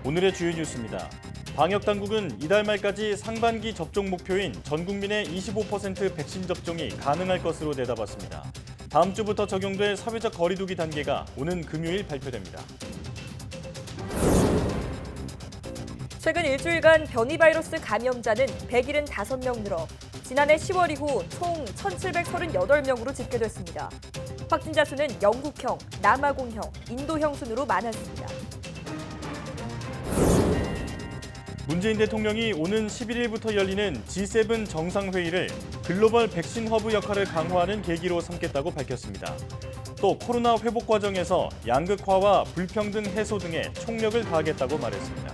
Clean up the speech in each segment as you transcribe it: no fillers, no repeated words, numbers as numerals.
오늘의 주요 뉴스입니다. 방역당국은 이달 말까지 상반기 접종 목표인 전 국민의 25% 백신 접종이 가능할 것으로 내다봤습니다. 다음 주부터 적용될 사회적 거리두기 단계가 오는 금요일 발표됩니다. 최근 일주일간 변이 바이러스 감염자는 175명 늘어 지난해 10월 이후 총 1,738명으로 집계됐습니다. 확진자 수는 영국형, 남아공형, 인도형 순으로 많았습니다. 문재인 대통령이 오는 11일부터 열리는 G7 정상회의를 글로벌 백신 허브 역할을 강화하는 계기로 삼겠다고 밝혔습니다. 또 코로나 회복 과정에서 양극화와 불평등 해소 등에 총력을 다하겠다고 말했습니다.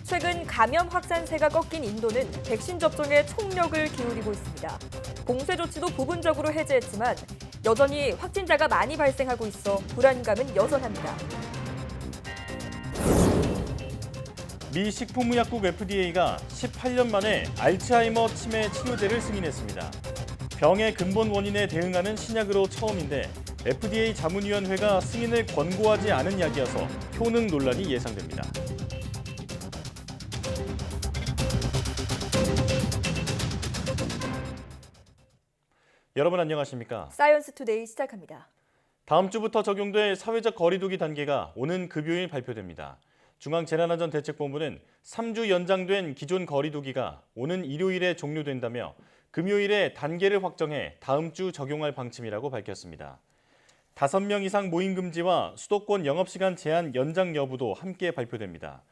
최근 감염 확산세가 꺾인 인도는 백신 접종에 총력을 기울이고 있습니다. 봉쇄 조치도 부분적으로 해제했지만 여전히 확진자가 많이 발생하고 있어 불안감은 여전합니다. 미 식품의약국 FDA가 18년 만에 알츠하이머 치매 치료제를 승인했습니다. 병의 근본 원인에 대응하는 신약으로 처음인데 FDA 자문위원회가 승인을 권고하지 않은 약이어서 효능 논란이 예상됩니다. 여러분 안녕하십니까? 사이언스 투데이 시작합니다. 다음 주부터 적용될 사회적 거리두기 단계가 오는 금요일 발표됩니다. 중앙재난안전대책본부는 3주 연장된 기존 거리두기가 오는 일요일에 종료된다며 금요일에 단계를 확정해 다음 주 적용할 방침이라고 밝혔습니다. 5명 이상 모임 금지와 수도권 영업시간 제한 연장 여부도 함께 발표됩니다.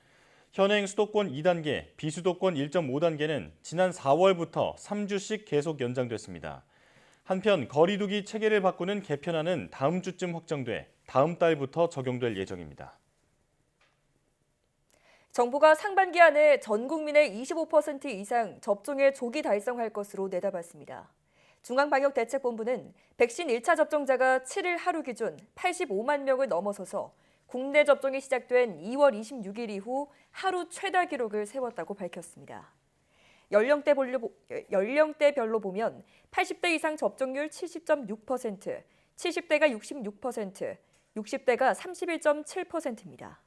현행 수도권 2단계, 비수도권 1.5단계는 지난 4월부터 3주씩 계속 연장됐습니다. 한편 거리두기 체계를 바꾸는 개편안은 다음 주쯤 확정돼 다음 달부터 적용될 예정입니다. 정부가 상반기 안에 전 국민의 25% 이상 접종에 조기 달성할 것으로 내다봤습니다. 중앙방역대책본부는 백신 1차 접종자가 7일 하루 기준 85만 명을 넘어서서 국내 접종이 시작된 2월 26일 이후 하루 최다 기록을 세웠다고 밝혔습니다. 연령대별로 보면 80대 이상 접종률 70.6%, 70대가 66%, 60대가 31.7%입니다.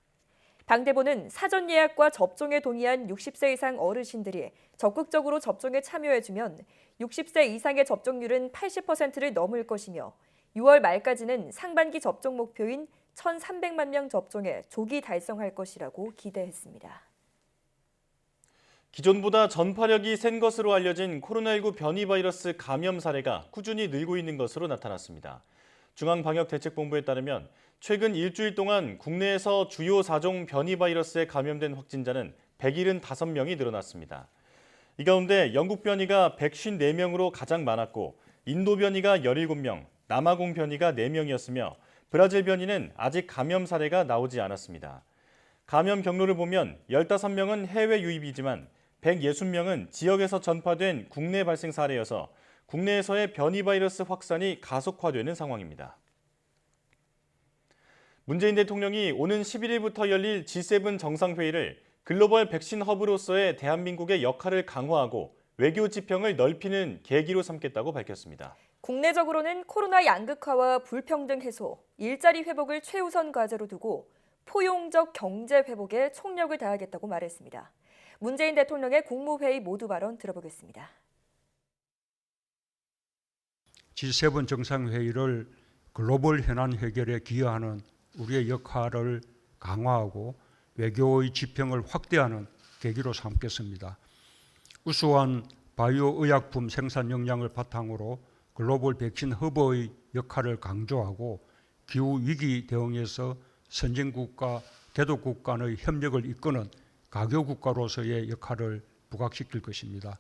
당대본은 사전 예약과 접종에 동의한 60세 이상 어르신들이 적극적으로 접종에 참여해주면 60세 이상의 접종률은 80%를 넘을 것이며 6월 말까지는 상반기 접종 목표인 1,300만 명 접종에 조기 달성할 것이라고 기대했습니다. 기존보다 전파력이 센 것으로 알려진 코로나19 변이 바이러스 감염 사례가 꾸준히 늘고 있는 것으로 나타났습니다. 중앙방역대책본부에 따르면 최근 일주일 동안 국내에서 주요 4종 변이 바이러스에 감염된 확진자는 175명이 늘어났습니다. 이 가운데 영국 변이가 154명으로 가장 많았고 인도 변이가 17명, 남아공 변이가 4명이었으며 브라질 변이는 아직 감염 사례가 나오지 않았습니다. 감염 경로를 보면 15명은 해외 유입이지만 160명은 지역에서 전파된 국내 발생 사례여서 국내에서의 변이 바이러스 확산이 가속화되는 상황입니다. 문재인 대통령이 오는 11일부터 열릴 G7 정상회의를 글로벌 백신 허브로서의 대한민국의 역할을 강화하고 외교 지평을 넓히는 계기로 삼겠다고 밝혔습니다. 국내적으로는 코로나 양극화와 불평등 해소, 일자리 회복을 최우선 과제로 두고 포용적 경제 회복에 총력을 다하겠다고 말했습니다. 문재인 대통령의 국무회의 모두 발언 들어보겠습니다. G7 정상회의를 글로벌 현안 해결에 기여하는 우리의 역할을 강화하고 외교의 지평을 확대하는 계기로 삼겠습니다. 우수한 바이오 의약품 생산 역량을 바탕으로 글로벌 백신 허브의 역할을 강조하고 기후 위기 대응에서 선진국과 개도국 간의 협력을 이끄는 가교국가로서의 역할을 부각시킬 것입니다.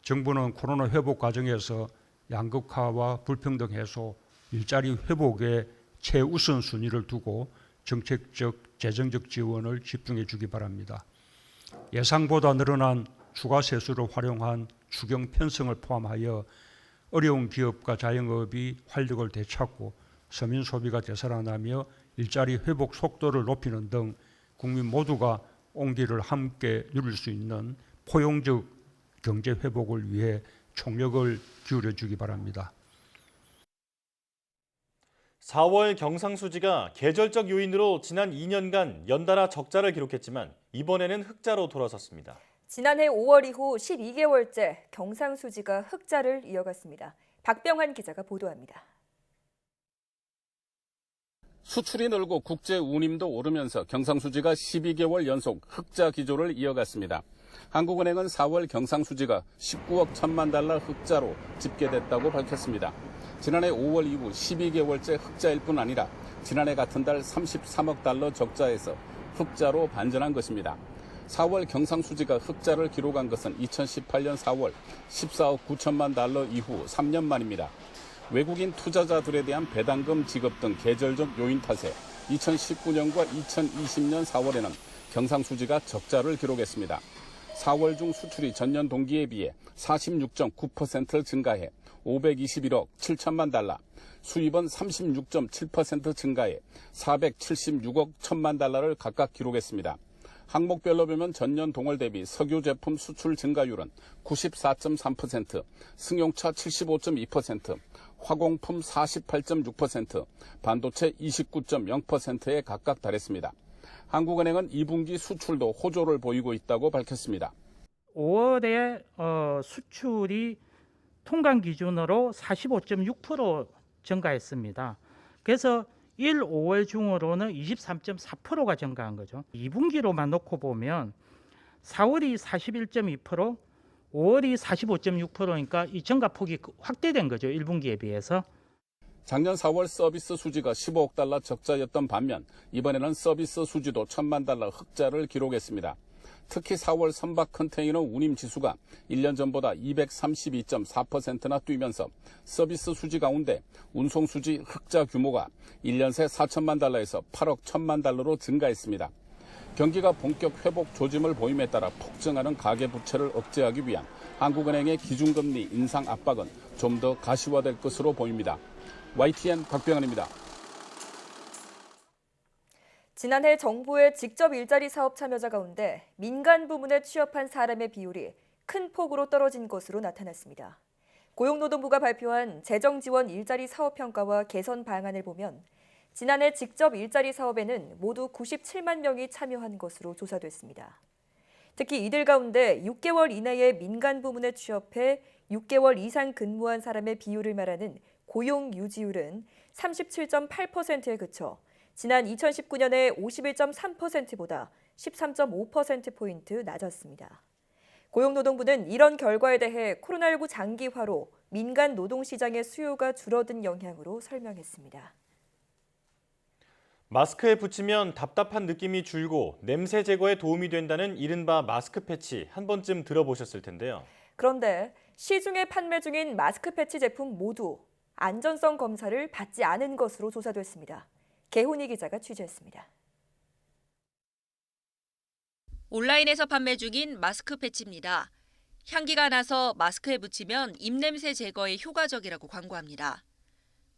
정부는 코로나 회복 과정에서 양극화와 불평등 해소, 일자리 회복에 최우선 순위를 두고 정책적, 재정적 지원을 집중해 주기 바랍니다. 예상보다 늘어난 추가 세수를 활용한 추경 편성을 포함하여 어려운 기업과 자영업이 활력을 되찾고 서민 소비가 되살아나며 일자리 회복 속도를 높이는 등 국민 모두가 온기를 함께 누릴 수 있는 포용적 경제 회복을 위해 총력을 기울여 주기 바랍니다. 4월 경상수지가 계절적 요인으로 지난 2년간 연달아 적자를 기록했지만 이번에는 흑자로 돌아섰습니다. 지난해 5월 이후 12개월째 경상수지가 흑자를 이어갔습니다. 박병환 기자가 보도합니다. 수출이 늘고 국제 운임도 오르면서 경상수지가 12개월 연속 흑자 기조를 이어갔습니다. 한국은행은 4월 경상수지가 19억 1천만 달러 흑자로 집계됐다고 밝혔습니다. 지난해 5월 이후 12개월째 흑자일 뿐 아니라 지난해 같은 달 33억 달러 적자에서 흑자로 반전한 것입니다. 4월 경상수지가 흑자를 기록한 것은 2018년 4월 14억 9천만 달러 이후 3년 만입니다. 외국인 투자자들에 대한 배당금 지급 등 계절적 요인 탓에 2019년과 2020년 4월에는 경상수지가 적자를 기록했습니다. 4월 중 수출이 전년 동기에 비해 46.9% 증가해 521억 7천만 달러, 수입은 36.7% 증가해 476억 1천만 달러를 각각 기록했습니다. 항목별로 보면 전년 동월 대비 석유 제품 수출 증가율은 94.3%, 승용차 75.2%, 화공품 48.6%, 반도체 29.0%에 각각 달했습니다. 한국은행은 2분기 수출도 호조를 보이고 있다고 밝혔습니다. 5월에 수출이 통관 기준으로 45.6% 증가했습니다. 그래서 1, 5월 중으로는 23.4%가 증가한 거죠. 2분기로만 놓고 보면 4월이 41.2%, 5월이 45.6%니까 이 증가폭이 확대된 거죠. 1분기에 비해서. 작년 4월 서비스 수지가 15억 달러 적자였던 반면 이번에는 서비스 수지도 1천만 달러 흑자를 기록했습니다. 특히 4월 선박 컨테이너 운임 지수가 1년 전보다 232.4%나 뛰면서 서비스 수지 가운데 운송 수지 흑자 규모가 1년 새 4천만 달러에서 8억 1천만 달러로 증가했습니다. 경기가 본격 회복 조짐을 보임에 따라 폭증하는 가계부채를 억제하기 위한 한국은행의 기준금리 인상 압박은 좀 더 가시화될 것으로 보입니다. YTN 박병환입니다. 지난해 정부의 직접 일자리 사업 참여자 가운데 민간 부문에 취업한 사람의 비율이 큰 폭으로 떨어진 것으로 나타났습니다. 고용노동부가 발표한 재정지원 일자리 사업 평가와 개선 방안을 보면 지난해 직접 일자리 사업에는 모두 97만 명이 참여한 것으로 조사됐습니다. 특히 이들 가운데 6개월 이내에 민간 부문에 취업해 6개월 이상 근무한 사람의 비율을 말하는 고용 유지율은 37.8%에 그쳐 지난 2019년의 51.3%보다 13.5%포인트 낮았습니다. 고용노동부는 이런 결과에 대해 코로나19 장기화로 민간 노동시장의 수요가 줄어든 영향으로 설명했습니다. 마스크에 붙이면 답답한 느낌이 줄고 냄새 제거에 도움이 된다는 이른바 마스크 패치 한 번쯤 들어보셨을 텐데요. 그런데 시중에 판매 중인 마스크 패치 제품 모두 안전성 검사를 받지 않은 것으로 조사됐습니다. 개훈이 기자가 취재했습니다. 온라인에서 판매 중인 마스크 패치입니다. 향기가 나서 마스크에 붙이면 입냄새 제거에 효과적이라고 광고합니다.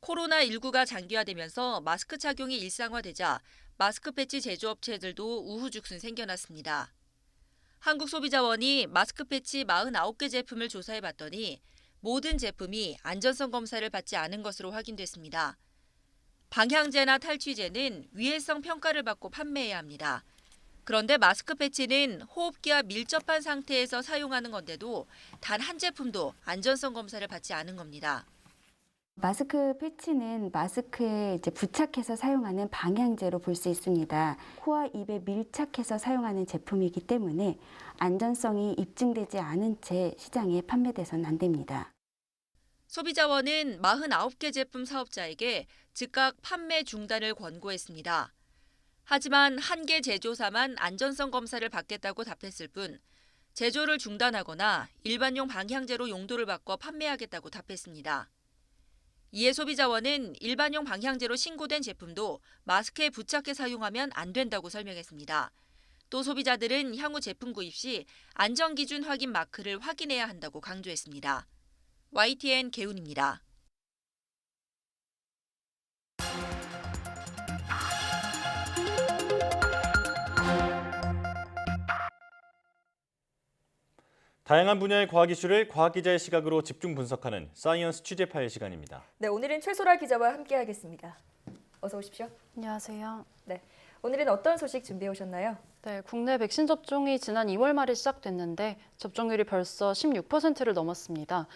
코로나19가 장기화되면서 마스크 착용이 일상화되자 마스크 패치 제조업체들도 우후죽순 생겨났습니다. 한국소비자원이 마스크 패치 49개 제품을 조사해봤더니 모든 제품이 안전성 검사를 받지 않은 것으로 확인됐습니다. 방향제나 탈취제는 위해성 평가를 받고 판매해야 합니다. 그런데 마스크 패치는 호흡기와 밀접한 상태에서 사용하는 건데도 단 한 제품도 안전성 검사를 받지 않은 겁니다. 마스크 패치는 마스크에 부착해서 사용하는 방향제로 볼 수 있습니다. 코와 입에 밀착해서 사용하는 제품이기 때문에 안전성이 입증되지 않은 채 시장에 판매돼서는 안 됩니다. 소비자원은 49개 제품 사업자에게 즉각 판매 중단을 권고했습니다. 하지만 한 개 제조사만 안전성 검사를 받겠다고 답했을 뿐 제조를 중단하거나 일반용 방향제로 용도를 바꿔 판매하겠다고 답했습니다. 이에 소비자원은 일반용 방향제로 신고된 제품도 마스크에 부착해 사용하면 안 된다고 설명했습니다. 또 소비자들은 향후 제품 구입 시 안전기준 확인 마크를 확인해야 한다고 강조했습니다. YTN 개훈입니다. 다양한 분야의 과학 이슈를 과학 기자의 시각으로 집중 분석하는 사이언스 취재 파일 시간입니다. 네, 오늘은 최소라 기자와 함께하겠습니다. 어서 오십시오. 안녕하세요. 네, 오늘은 어떤 소식 준비해 오셨나요? 네, 국내 백신 접종이 지난 2월 말에 시작됐는데 접종률이 벌써 16%를 넘었습니다.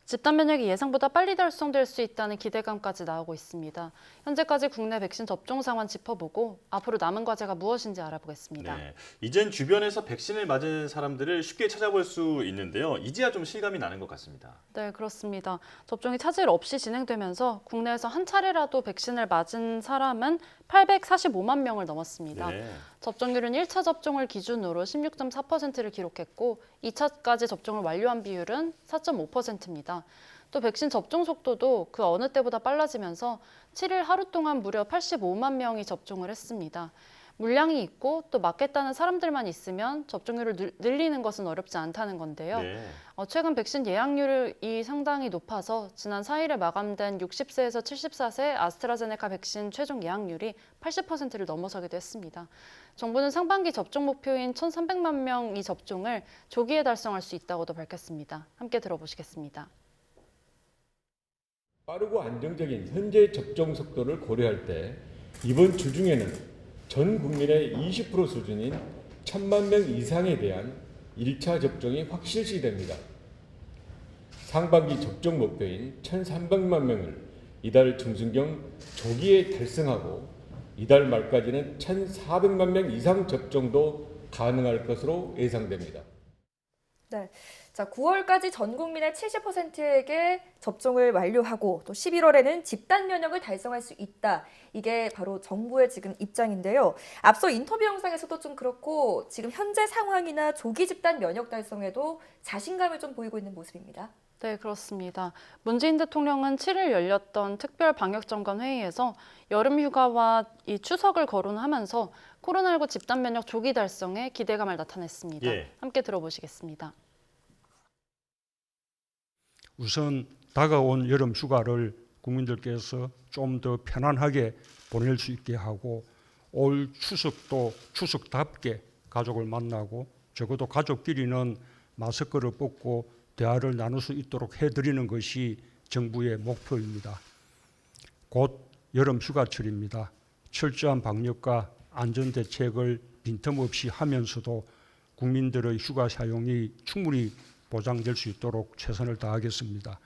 집단 면역이 예상보다 빨리 달성될 수 있다는 기대감까지 나오고 있습니다. 현재까지 국내 백신 접종 상황 짚어보고 앞으로 남은 과제가 무엇인지 알아보겠습니다. 네, 이젠 주변에서 백신을 맞은 사람들을 쉽게 찾아볼 수 있는데요. 이제야 좀 실감이 나는 것 같습니다. 네, 그렇습니다. 접종이 차질 없이 진행되면서 국내에서 한 차례라도 백신을 맞은 사람은 845만 명을 넘었습니다. 네. 접종률은 1차 접종을 기준으로 16.4%를 기록했고 2차까지 접종을 완료한 비율은 4.5%입니다. 또 백신 접종 속도도 그 어느 때보다 빨라지면서 7일 하루 동안 무려 85만 명이 접종을 했습니다. 물량이 있고 또 맞겠다는 사람들만 있으면 접종률을 늘리는 것은 어렵지 않다는 건데요. 네. 최근 백신 예약률이 상당히 높아서 지난 4일에 마감된 60세에서 74세 아스트라제네카 백신 최종 예약률이 80%를 넘어서기도 했습니다. 정부는 상반기 접종 목표인 1,300만 명이 접종을 조기에 달성할 수 있다고도 밝혔습니다. 함께 들어보시겠습니다. 빠르고 안정적인 현재 접종 속도를 고려할 때 이번 주 중에는 전 국민의 20% 수준인 1,000만 명 이상에 대한 1차 접종이 확실시됩니다. 상반기 접종 목표인 1,300만 명을 이달 중순경 조기에 달성하고 이달 말까지는 1,400만 명 이상 접종도 가능할 것으로 예상됩니다. 네. 자, 9월까지 전 국민의 70%에게 접종을 완료하고 또 11월에는 집단 면역을 달성할 수 있다. 이게 바로 정부의 지금 입장인데요. 앞서 인터뷰 영상에서도 좀 그렇고 지금 현재 상황이나 조기 집단 면역 달성에도 자신감을 좀 보이고 있는 모습입니다. 네, 그렇습니다. 문재인 대통령은 7일 열렸던 특별 방역점검 회의에서 여름 휴가와 이 추석을 거론하면서 코로나19 집단 면역 조기 달성에 기대감을 나타냈습니다. 예. 함께 들어보시겠습니다. 우선 다가온 여름 휴가를 국민들께서 좀 더 편안하게 보낼 수 있게 하고 올 추석도 추석답게 가족을 만나고 적어도 가족끼리는 마스크를 벗고 대화를 나눌 수 있도록 해드리는 것이 정부의 목표입니다. 곧 여름 휴가철입니다. 철저한 방역과 안전대책을 빈틈없이 하면서도 국민들의 휴가 사용이 충분히 보장될 수 있도록 최선을 다하겠습니다.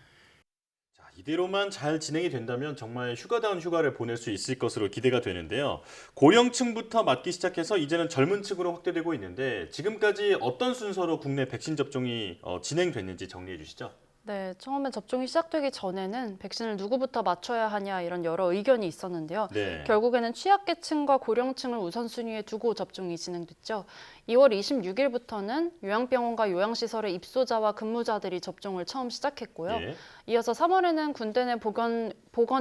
자, 이대로만 잘 진행이 된다면 정말 휴가다운 휴가를 보낼 수 있을 것으로 기대가 되는데요. 고령층부터 맞기 시작해서 이제는 젊은 층으로 확대되고 있는데 지금까지 어떤 순서로 국내 백신 접종이 진행됐는지 정리해 주시죠. 네, 처음에 접종이 시작되기 전에는 백신을 누구부터 맞춰야 하냐 이런 여러 의견이 있었는데요. 네. 결국에는 취약계층과 고령층을 우선순위에 두고 접종이 진행됐죠. 2월 26일부터는 요양병원과 요양시설의 입소자와 근무자들이 접종을 처음 시작했고요. 예. 이어서 3월에는 군대 내 보건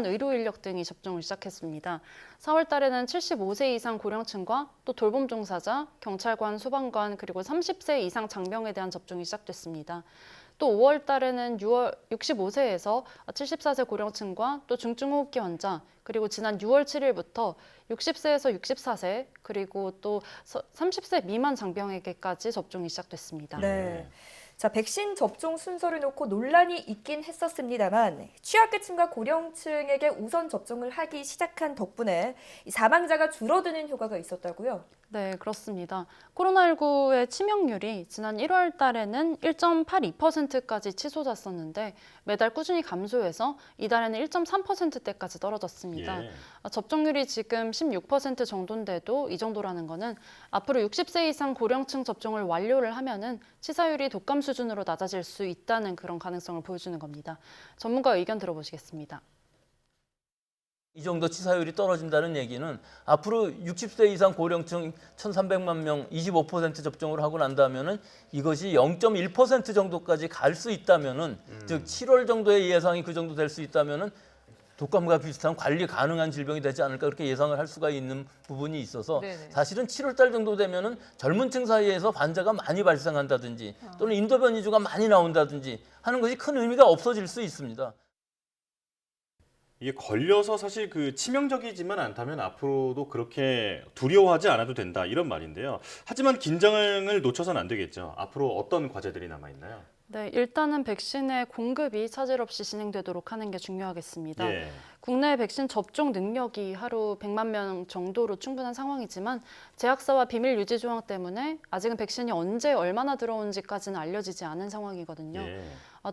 의료 인력 등이 접종을 시작했습니다. 4월 달에는 75세 이상 고령층과 또 돌봄 종사자, 경찰관, 소방관 그리고 30세 이상 장병에 대한 접종이 시작됐습니다. 또 5월 달에는 65세에서 74세 고령층과 또 중증호흡기 환자, 그리고 지난 6월 7일부터 60세에서 64세, 그리고 또 30세 미만 장병에게까지 접종이 시작됐습니다. 네. 자, 백신 접종 순서를 놓고 논란이 있긴 했었습니다만 취약계층과 고령층에게 우선 접종을 하기 시작한 덕분에 사망자가 줄어드는 효과가 있었다고요? 네, 그렇습니다. 코로나19의 치명률이 지난 1월 달에는 1.82%까지 치솟았었는데 매달 꾸준히 감소해서 이달에는 1.3%대까지 떨어졌습니다. 예. 접종률이 지금 16% 정도인데도 이 정도라는 거는 앞으로 60세 이상 고령층 접종을 완료를 하면은 치사율이 독감 수준으로 낮아질 수 있다는 그런 가능성을 보여주는 겁니다. 전문가 의견 들어보시겠습니다. 이 정도 치사율이 떨어진다는 얘기는 앞으로 60세 이상 고령층 1,300만 명 25% 접종을 하고 난다면은 이것이 0.1% 정도까지 갈 수 있다면은 즉 7월 정도의 예상이 그 정도 될 수 있다면은 독감과 비슷한 관리 가능한 질병이 되지 않을까 그렇게 예상을 할 수가 있는 부분이 있어서 네네. 사실은 7월 달 정도 되면은 젊은 층 사이에서 환자가 많이 발생한다든지 또는 인도 변이주가 많이 나온다든지 하는 것이 큰 의미가 없어질 수 있습니다. 이게 걸려서 사실 그 치명적이지만 않다면 앞으로도 그렇게 두려워하지 않아도 된다 이런 말인데요. 하지만 긴장을 놓쳐서는 안 되겠죠. 앞으로 어떤 과제들이 남아 있나요? 네, 일단은 백신의 공급이 차질 없이 진행되도록 하는 게 중요하겠습니다. 예. 국내 백신 접종 능력이 하루 100만 명 정도로 충분한 상황이지만 제약사와 비밀 유지 조항 때문에 아직은 백신이 언제 얼마나 들어온지까지는 알려지지 않은 상황이거든요. 예.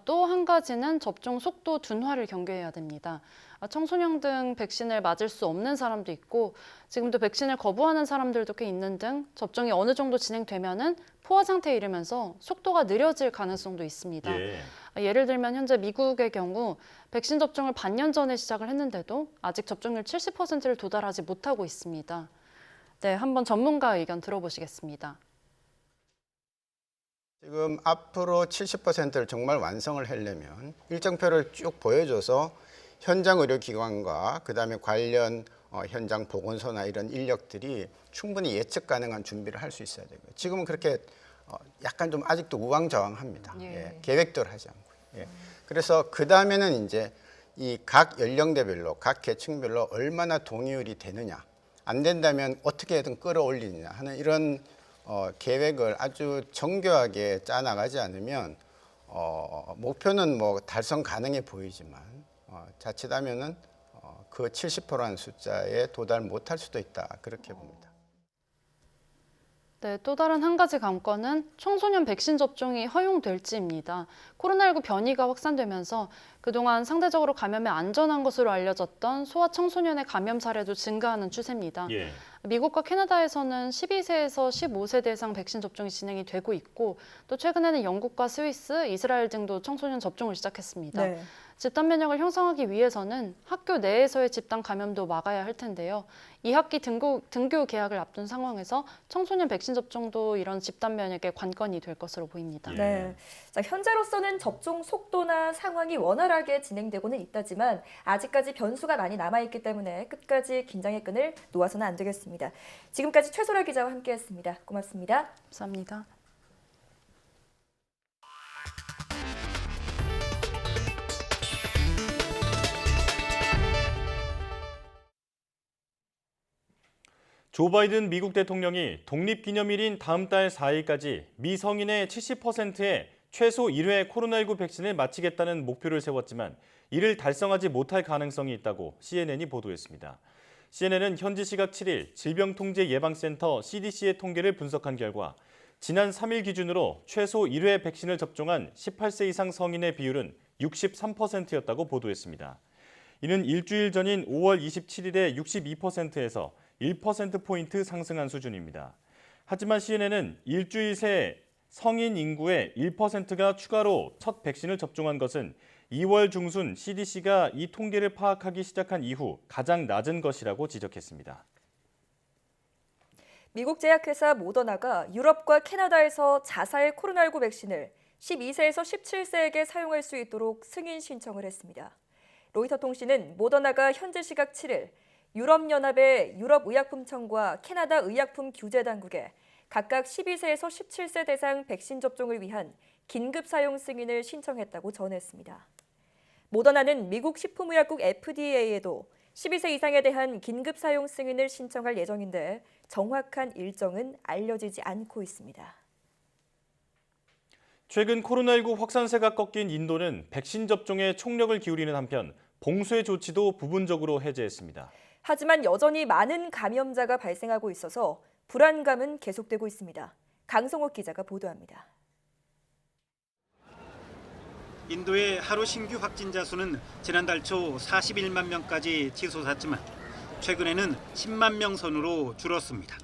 또 한 가지는 접종 속도 둔화를 경계해야 됩니다. 청소년 등 백신을 맞을 수 없는 사람도 있고 지금도 백신을 거부하는 사람들도 꽤 있는 등 접종이 어느 정도 진행되면은 포화 상태에 이르면서 속도가 느려질 가능성도 있습니다. 예. 예를 들면 현재 미국의 경우 백신 접종을 반년 전에 시작을 했는데도 아직 접종률 70%를 도달하지 못하고 있습니다. 네, 한번 전문가 의견 들어보시겠습니다. 지금 앞으로 70%를 정말 완성을 하려면 일정표를 쭉 보여줘서 현장 의료기관과 그다음에 관련 현장 보건소나 이런 인력들이 충분히 예측 가능한 준비를 할 수 있어야 되고요. 지금은 그렇게 약간 좀 아직도 우왕좌왕합니다. 예, 계획대로 하지 않고요. 예. 그래서 그 다음에는 이제 이 각 연령대별로 각 계층별로 얼마나 동의율이 되느냐, 안 된다면 어떻게든 끌어올리느냐 하는 이런 계획을 아주 정교하게 짜나가지 않으면 목표는 뭐 달성 가능해 보이지만 자칫하면은 그 70%라는 숫자에 도달 못할 수도 있다 그렇게 봅니다. 네, 또 다른 한 가지 관건은 청소년 백신 접종이 허용될지입니다. 코로나19 변이가 확산되면서 그동안 상대적으로 감염에 안전한 것으로 알려졌던 소아 청소년의 감염 사례도 증가하는 추세입니다. 예. 미국과 캐나다에서는 12세에서 15세 대상 백신 접종이 진행이 되고 있고 또 최근에는 영국과 스위스, 이스라엘 등도 청소년 접종을 시작했습니다. 네. 집단 면역을 형성하기 위해서는 학교 내에서의 집단 감염도 막아야 할 텐데요. 2학기 등교 개학을 앞둔 상황에서 청소년 백신 접종도 이런 집단 면역의 관건이 될 것으로 보입니다. 예. 네. 자, 현재로서는 접종 속도나 상황이 원활하게 진행되고는 있다지만 아직까지 변수가 많이 남아있기 때문에 끝까지 긴장의 끈을 놓아서는 안 되겠습니다. 지금까지 최소라 기자와 함께했습니다. 고맙습니다. 감사합니다. 조 바이든 미국 대통령이 독립기념일인 다음 달 4일까지 미성인의 70%의 최소 1회 코로나19 백신을 마치겠다는 목표를 세웠지만 이를 달성하지 못할 가능성이 있다고 CNN이 보도했습니다. CNN은 현지 시각 7일 질병통제예방센터 CDC의 통계를 분석한 결과 지난 3일 기준으로 최소 1회 백신을 접종한 18세 이상 성인의 비율은 63%였다고 보도했습니다. 이는 일주일 전인 5월 27일의 62%에서 1%포인트 상승한 수준입니다. 하지만 CNN은 일주일 새 성인 인구의 1%가 추가로 첫 백신을 접종한 것은 2월 중순 CDC가 이 통계를 파악하기 시작한 이후 가장 낮은 것이라고 지적했습니다. 미국 제약회사 모더나가 유럽과 캐나다에서 자사의 코로나19 백신을 12세에서 17세에게 사용할 수 있도록 승인 신청을 했습니다. 로이터 통신은 모더나가 현지 시각 7일 유럽연합의 유럽의약품청과 캐나다 의약품규제당국에 각각 12세에서 17세 대상 백신 접종을 위한 긴급 사용 승인을 신청했다고 전했습니다. 모더나는 미국 식품의약국 FDA에도 12세 이상에 대한 긴급 사용 승인을 신청할 예정인데 정확한 일정은 알려지지 않고 있습니다. 최근 코로나19 확산세가 꺾인 인도는 백신 접종에 총력을 기울이는 한편 봉쇄 조치도 부분적으로 해제했습니다. 하지만 여전히 많은 감염자가 발생하고 있어서 불안감은 계속되고 있습니다. 강성옥 기자가 보도합니다. 인도의 하루 신규 확진자 수는 지난달 초 41만 명까지 치솟았지만 최근에는 10만 명 선으로 줄었습니다.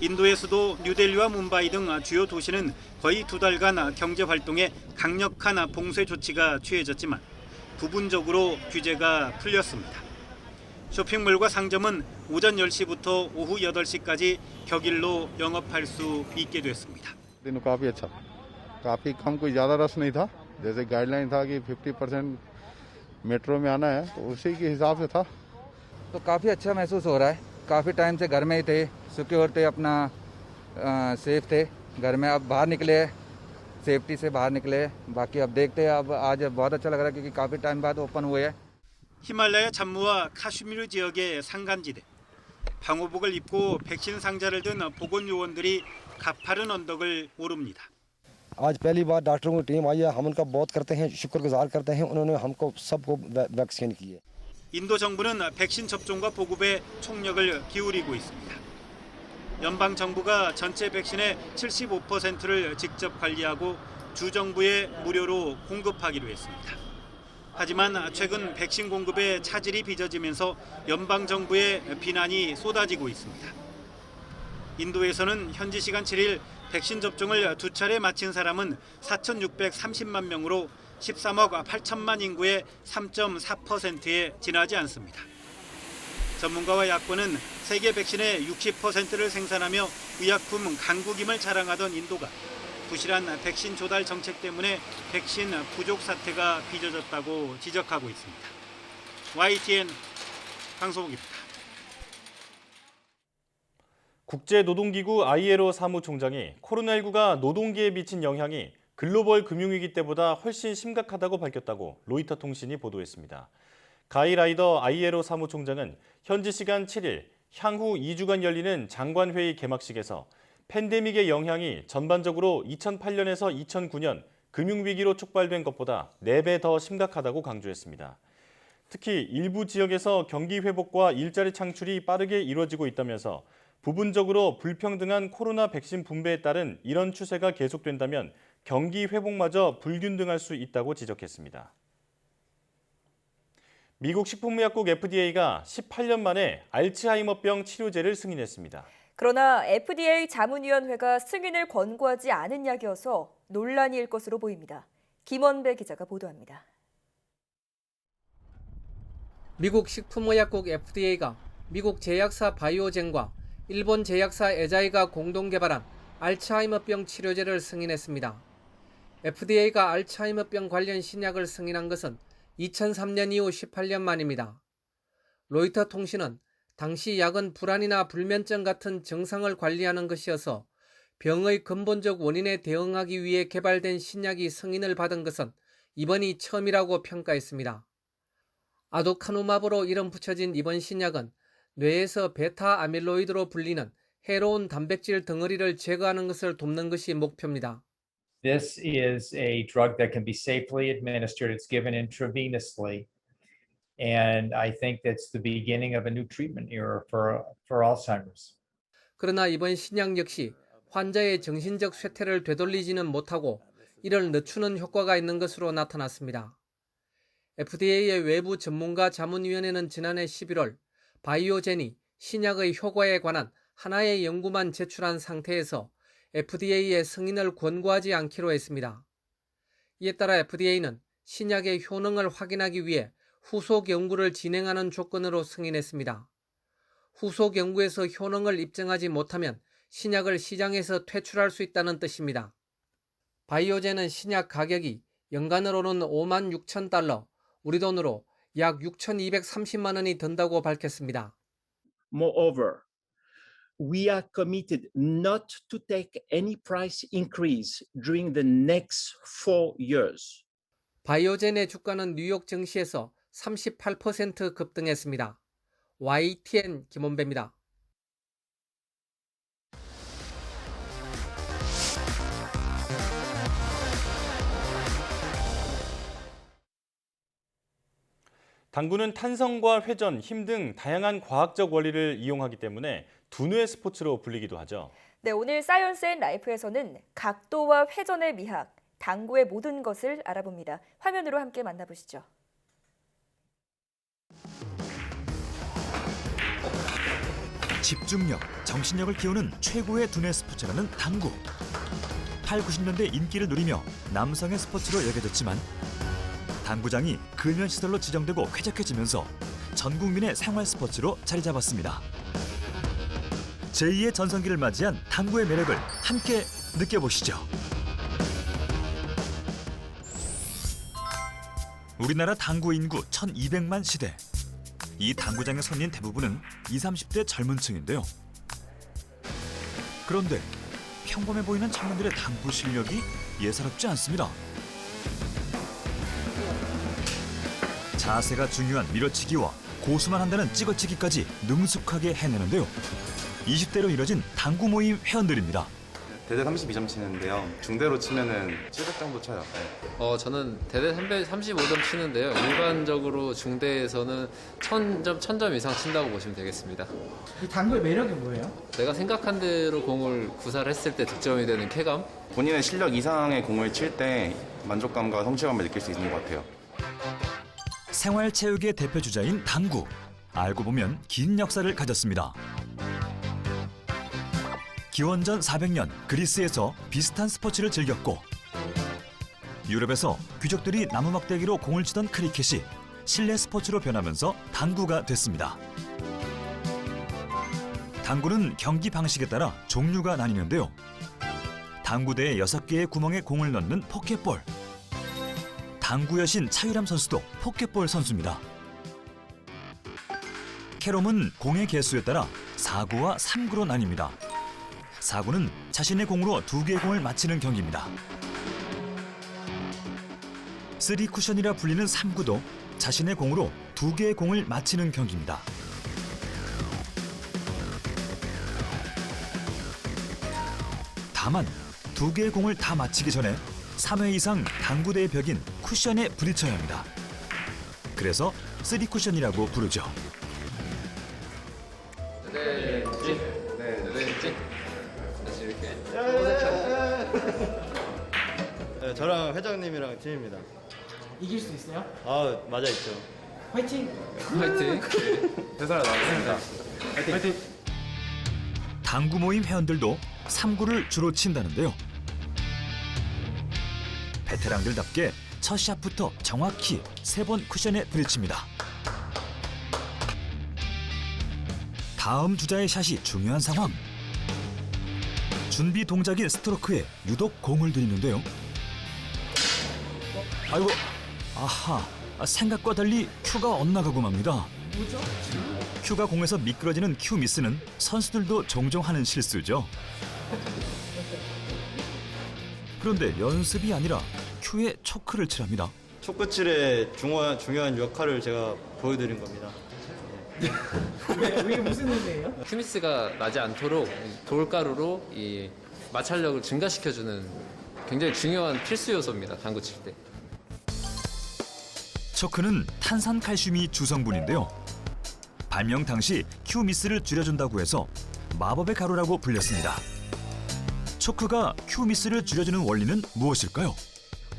인도의 수도 뉴델리와 뭄바이 등 주요 도시는 거의 2달간 경제 활동에 강력한 봉쇄 조치가 취해졌지만 부분적으로 규제가 풀렸습니다. 쇼핑몰과 상점은 오전 10시부터 오후 8시까지 격일로 영업할 수 있게 됐습니다. दिन काफ़ी अच्छा काफ़ी कम कोई ज़्यादा रश नहीं था जैसे गाइडलाइन था कि 50% मेट्रो में आना है तो उसी के हिसाब से था तो काफ़ी अच्छा महसूस हो रहा है काफ़ी टाइम से घर में ही थे सिक्योर थे अपना सेफ थे घर में अब बाहर निकले सेफ्टी से बाहर निकले बाकी अब देखते हैं अब आज बहुत अच्छा लग रहा है क्योंकि काफ़ी टाइम बाद ओपन हुए हैं 히말라야 잠무와 카슈미르 지역의 산간지대. 방호복을 입고 백신 상자를 든 보건 요원들이 가파른 언덕을 오릅니다. आज पहली बार डॉक्टरों की टीम आई है हम उनका बहुत करते हैं शुक्रगुजार करते हैं उन्होंने हमको सबको वैक्सीन की है. 인도 정부는 백신 접종과 보급에 총력을 기울이고 있습니다. 연방 정부가 전체 백신의 75%를 직접 관리하고 주 정부에 무료로 공급하기로 했습니다. 하지만 최근 백신 공급에 차질이 빚어지면서 연방 정부의 비난이 쏟아지고 있습니다. 인도에서는 현지 시간 7일 백신 접종을 2차례 마친 사람은 4,630만 명으로 13억 8천만 인구의 3.4%에 지나지 않습니다. 전문가와 야권은 세계 백신의 60%를 생산하며 의약품 강국임을 자랑하던 인도가 부실한 백신 조달 정책 때문에 백신 부족 사태가 빚어졌다고 지적하고 있습니다. YTN 강소복입니다. 국제노동기구 ILO 사무총장이 코로나19가 노동계에 미친 영향이 글로벌 금융위기 때보다 훨씬 심각하다고 밝혔다고 로이터 통신이 보도했습니다. 가이 라이더 ILO 사무총장은 현지 시간 7일 향후 2주간 열리는 장관회의 개막식에서 팬데믹의 영향이 전반적으로 2008년에서 2009년 금융위기로 촉발된 것보다 4배 더 심각하다고 강조했습니다. 특히 일부 지역에서 경기 회복과 일자리 창출이 빠르게 이루어지고 있다면서 부분적으로 불평등한 코로나 백신 분배에 따른 이런 추세가 계속된다면 경기 회복마저 불균등할 수 있다고 지적했습니다. 미국 식품의약국 FDA가 18년 만에 알츠하이머병 치료제를 승인했습니다. 그러나 FDA 자문위원회가 승인을 권고하지 않은 약이어서 논란이 일 것으로 보입니다. 김원배 기자가 보도합니다. 미국 식품의약국 FDA가 미국 제약사 바이오젠과 일본 제약사 에자이가 공동 개발한 알츠하이머병 치료제를 승인했습니다. FDA가 알츠하이머병 관련 신약을 승인한 것은 2003년 이후 18년 만입니다. 로이터 통신은 당시 약은 불안이나 불면증 같은 증상을 관리하는 것이어서 병의 근본적 원인에 대응하기 위해 개발된 신약이 승인을 받은 것은 이번이 처음이라고 평가했습니다. 아두카누마브로 이름 붙여진 이번 신약은 뇌에서 베타 아밀로이드로 불리는 해로운 단백질 덩어리를 제거하는 것을 돕는 것이 목표입니다. This is a drug that can be safely administered. It's given intravenously. And I think that's the beginning of a new treatment era for Alzheimer's. 그러나 이번 신약 역시 환자의 정신적 쇠퇴를 되돌리지는 못하고 이를 늦추는 효과가 있는 것으로 나타났습니다. FDA의 외부 전문가 자문위원회는 지난해 11월 바이오젠이 신약의 효과에 관한 하나의 연구만 제출한 상태에서 FDA의 승인을 권고하지 않기로 했습니다. 이에 따라 FDA는 신약의 효능을 확인하기 위해 후속 연구를 진행하는 조건으로 승인했습니다. 후속 연구에서 효능을 입증하지 못하면 신약을 시장에서 퇴출할 수 있다는 뜻입니다. 바이오젠은 신약 가격이 연간으로는 5만 6천 달러, 우리 돈으로 약 6,230만 원이 든다고 밝혔습니다. Moreover, we are committed not to take any price increase during the next 4 years. 바이오젠의 주가는 뉴욕 증시에서 38% 급등했습니다. YTN 김원배입니다. 당구는 탄성과 회전, 힘 등 다양한 과학적 원리를 이용하기 때문에 두뇌 스포츠로 불리기도 하죠. 네, 오늘 사이언스 앤 라이프에서는 각도와 회전의 미학, 당구의 모든 것을 알아봅니다. 화면으로 함께 만나보시죠. 집중력, 정신력을 키우는 최고의 두뇌 스포츠라는 당구. 8, 90년대 인기를 누리며 남성의 스포츠로 여겨졌지만 당구장이 근현시설로 지정되고 쾌적해지면서 전 국민의 생활 스포츠로 자리 잡았습니다. 제2의 전성기를 맞이한 당구의 매력을 함께 느껴보시죠. 우리나라 당구 인구 1200만 시대. 이 당구장의 손님 대부분은 20, 30대 젊은 층인데요. 그런데 평범해 보이는 청년들의 당구 실력이 예사롭지 않습니다. 자세가 중요한 밀어치기와 고수만 한다는 찍어치기까지 능숙하게 해내는데요. 20대로 이뤄진 당구 모임 회원들입니다. 대대 32점 치는데요. 중대로 치면은 700 정도 쳐요. 네. 저는 대대 35점 치는데요. 일반적으로 중대에서는 1000점 이상 친다고 보시면 되겠습니다. 이 당구의 매력이 뭐예요? 내가 생각한 대로 공을 구사를 했을 때 득점이 되는 쾌감? 본인의 실력 이상의 공을 칠 때 만족감과 성취감을 느낄 수 있는 것 같아요. 생활체육의 대표 주자인 당구. 알고 보면 긴 역사를 가졌습니다. 기원전 400년 그리스에서 비슷한 스포츠를 즐겼고 유럽에서 귀족들이 나무 막대기로 공을 치던 크리켓이 실내 스포츠로 변하면서 당구가 됐습니다. 당구는 경기 방식에 따라 종류가 나뉘는데요. 당구대에 6개의 구멍에 공을 넣는 포켓볼. 당구 여신 차유람 선수도 포켓볼 선수입니다. 캐롬은 공의 개수에 따라 4구와 3구로 나뉩니다. 4구는 자신의 공으로 2개의 공을 맞히는 경기입니다. 3쿠션이라 불리는 3구도 자신의 공으로 2개의 공을 맞히는 경기입니다. 다만 2개의 공을 다 맞히기 전에 3회 이상 당구대의 벽인 쿠션에 부딪혀야 합니다. 그래서 3쿠션이라고 부르죠. 네, 저랑 회장님이랑 팀입니다. 이길 수 있어요? 맞아 있죠. 화이팅! 화이팅! 대사가 나왔습니다. 화이팅! 당구 모임 회원들도 3구를 주로 친다는데요. 베테랑들답게 첫 샷부터 정확히 3번 쿠션에 부딪힙니다. 다음 주자의 샷이 중요한 상황. 준비 동작인 스트로크에 유독 공을 들이는데요. 아이고, 아하, 생각과 달리 큐가 엇나가고 맙니다. 뭐죠? 큐가 공에서 미끄러지는 큐 미스는 선수들도 종종 하는 실수죠. 그런데 연습이 아니라 큐에 초크를 칠합니다. 초크칠의 중요한 역할을 제가 보여드린 겁니다. 이게 무슨 의미예요? 큐미스가 나지 않도록 돌가루로 이 마찰력을 증가시켜주는 굉장히 중요한 필수 요소입니다. 당구 칠 때. 초크는 탄산칼슘이 주성분인데요. 발명 당시 큐 미스를 줄여준다고 해서 마법의 가루라고 불렸습니다. 초크가 큐 미스를 줄여주는 원리는 무엇일까요?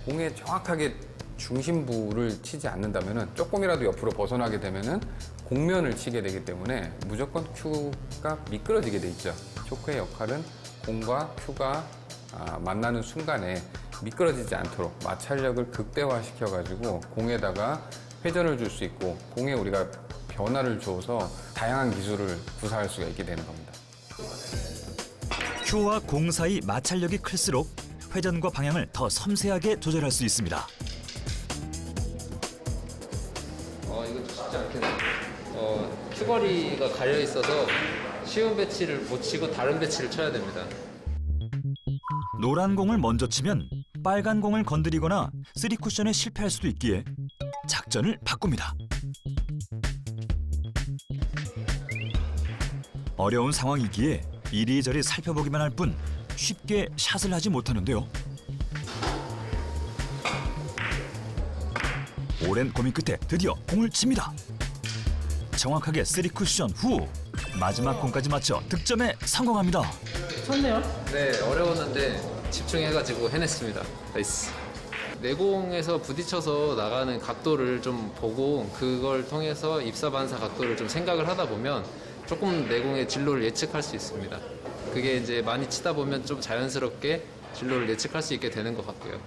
공에 정확하게 중심부를 치지 않는다면 조금이라도 옆으로 벗어나게 되면 공면을 치게 되기 때문에 무조건 큐가 미끄러지게 돼 있죠. 초크의 역할은 공과 큐가 만나는 순간에 미끄러지지 않도록 마찰력을 극대화시켜가지고 공에다가 회전을 줄 수 있고 공에 우리가 변화를 줘서 다양한 기술을 구사할 수가 있게 되는 겁니다. 큐와 공 사이 마찰력이 클수록 회전과 방향을 더 섬세하게 조절할 수 있습니다. 이거 쉽지 않겠네. 큐거리가 갈려 있어서 쉬운 배치를 못 치고 다른 배치를 쳐야 됩니다. 노란 공을 먼저 치면 빨간 공을 건드리거나 3쿠션에 실패할 수도 있기에 작전을 바꿉니다. 어려운 상황이기에 이리저리 살펴보기만 할 뿐 쉽게 샷을 하지 못하는데요. 오랜 고민 끝에 드디어 공을 칩니다. 정확하게 3쿠션 후 마지막 공까지 맞춰 득점에 성공합니다. 쳤네요? 네, 어려웠는데 집중해가지고 해냈습니다. 나이스. 내공에서 부딪혀서 나가는 각도를 좀 보고 그걸 통해서 입사 반사 각도를 좀 생각을 하다 보면 조금 내공의 진로를 예측할 수 있습니다. 그게 이제 많이 치다 보면 좀 자연스럽게 진로를 예측할 수 있게 되는 것 같고요.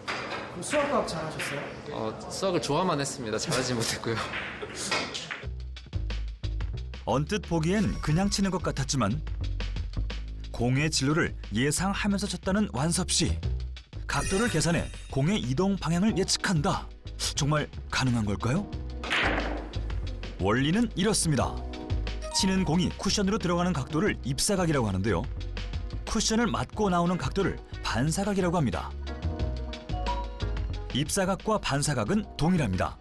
그럼 수학과학 잘하셨어요? 수학을 좋아만 했습니다. 잘하지 못했고요. 언뜻 보기엔 그냥 치는 것 같았지만 공의 진로를 예상하면서 쳤다는 완섭 씨. 각도를 계산해 공의 이동 방향을 예측한다. 정말 가능한 걸까요? 원리는 이렇습니다. 치는 공이 쿠션으로 들어가는 각도를 입사각이라고 하는데요. 쿠션을 맞고 나오는 각도를 반사각이라고 합니다. 입사각과 반사각은 동일합니다.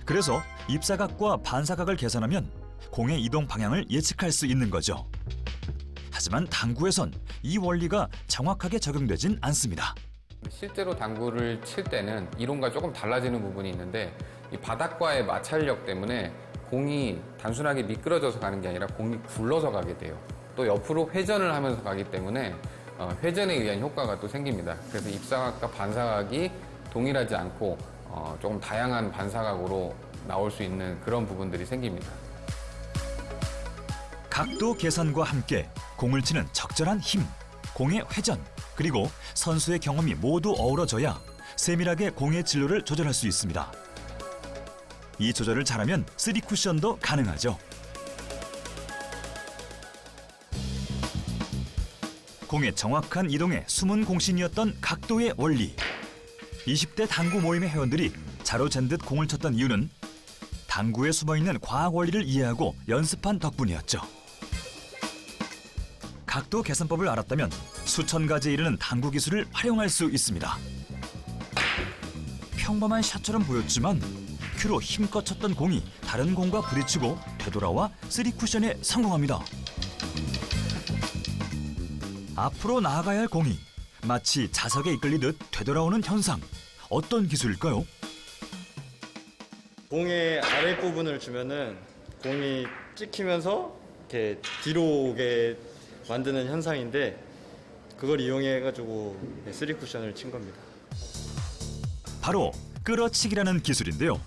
그래서 입사각과 반사각을 계산하면 공의 이동 방향을 예측할 수 있는 거죠. 하지만 당구에선 이 원리가 정확하게 적용되진 않습니다. 실제로 당구를 칠 때는 이론과 조금 달라지는 부분이 있는데 이 바닥과의 마찰력 때문에 공이 단순하게 미끄러져서 가는 게 아니라 공이 굴러서 가게 돼요. 또 옆으로 회전을 하면서 가기 때문에 회전에 의한 효과가 또 생깁니다. 그래서 입사각과 반사각이 동일하지 않고 조금 다양한 반사각으로 나올 수 있는 그런 부분들이 생깁니다. 각도 계산과 함께 공을 치는 적절한 힘, 공의 회전, 그리고 선수의 경험이 모두 어우러져야 세밀하게 공의 진로를 조절할 수 있습니다. 이 조절을 잘하면 3쿠션도 가능하죠. 공의 정확한 이동에 숨은 공신이었던 각도의 원리. 20대 당구 모임의 회원들이 자로 잰 듯 공을 쳤던 이유는 당구에 숨어있는 과학 원리를 이해하고 연습한 덕분이었죠. 각도 계산법을 알았다면 수천 가지에 이르는 당구 기술을 활용할 수 있습니다. 평범한 샷처럼 보였지만 큐로 힘껏 쳤던 공이 다른 공과 부딪히고 되돌아와 3쿠션에 성공합니다. 앞으로 나아가야 할 공이 마치 자석에 이끌리듯 되돌아오는 현상. 어떤 기술일까요? 공의 아랫부분을 주면은 공이 찍히면서 이렇게 뒤로 오게 만드는 현상인데 그걸 이용해가지고 3쿠션을 친 겁니다. 바로 끌어치기라는 기술인데요.